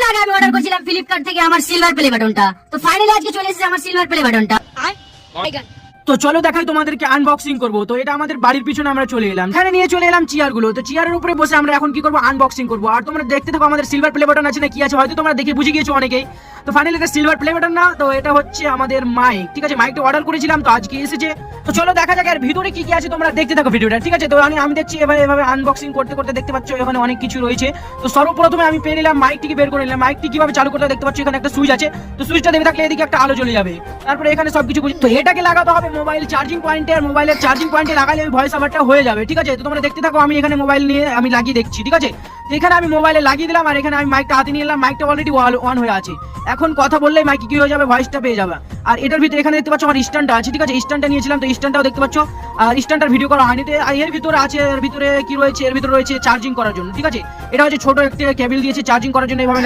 আগে আমি অর্ডার করেছিলাম ফ্লিপকার্ট থেকে আমার সিলভার প্লে বাটনটা, তো ফাইনালি আজকে চলে এসেছে আমার সিলভার প্লে বাটনটা। তো চলো দেখাই তোমাদেরকে আনবক্সিং করবো। তো এটা আমাদের বাড়ির পিছনে আমরা চলে এলাম, এখানে নিয়ে চলে এলাম চেয়ার গুলো। তো চেয়ারের উপরে বসে আমরা এখন কি করবো, আনবক্সিং করবো। আর তোমরা দেখতে থাকো আমাদের সিলভার প্লে বাটন আছে না কি আছে, হয়তো তোমরা দেখে বুঝে গিয়েছো অনেকেই। তো ফাইনালি এটা সিলভার প্লে বাটন না, তো এটা হচ্ছে আমাদের মাইক। ঠিক আছে, মাইকটা অর্ডার করেছিলাম তো আজকে এসেছে। তো চলো দেখা যাক এর ভিতরে কি কি আছে, তোমরা দেখতে থাকো ভিডিওটা। ঠিক আছে, তো আমি দেখছি এভাবে আনবক্সিং করতে করতে দেখতে পাচ্ছ এখানে অনেক কিছু রয়েছে। তো সর্বপ্রথমে আমি পেয়ে নিলাম মাইকটিকে বের করে নিলাম। মাইকটি কিভাবে চালু করতে দেখতে পাচ্ছ, এখানে একটা সুইচ আছে। তো সুইচটা দেবে থাকলে এদিকে একটা আলো জ্বলে যাবে। তারপরে এখানে সবকিছু তো এটাকে লাগাতে হবে মোবাইল চার্জিং পয়েন্টে, আর মোবাইলের চার্জিং পয়েন্টে লাগালে ওই ভয়েস ওভারটা হয়ে যাবে। ঠিক আছে, তো তোমরা দেখতে থাকো, আমি এখানে মোবাইল নিয়ে আমি লাগিয়ে দেখছি। ঠিক আছে, এখানে আমি মোবাইলে লাগিয়ে দিলাম, আর এখানে আমি মাইকটা হাতে নিয়ে এলাম। মাইকটা অলরেডি অন হয়ে আছে। এখন কথা বললেই মাইক কি হয়ে যাবে, ভয়েসটা পেয়ে যাবে। আর এটার ভিতরে এখানে দেখতে পাচ্ছ আমার স্ট্যান্ডটা আছে। ঠিক আছে, স্ট্যান্ডটা নিয়েছিলাম, তো স্ট্যান্ডটাও দেখতে পাচ্ছ। আর স্ট্যান্ডটার ভিডিও করা হয়নি। এর ভিতরে আছে, এর ভিতরে কি রয়েছে, এর ভিতরে রয়েছে চার্জিং করার জন্য। ঠিক আছে, এটা হচ্ছে ছোট একটা কেবল দিয়েছে চার্জিং করার জন্য, এইভাবে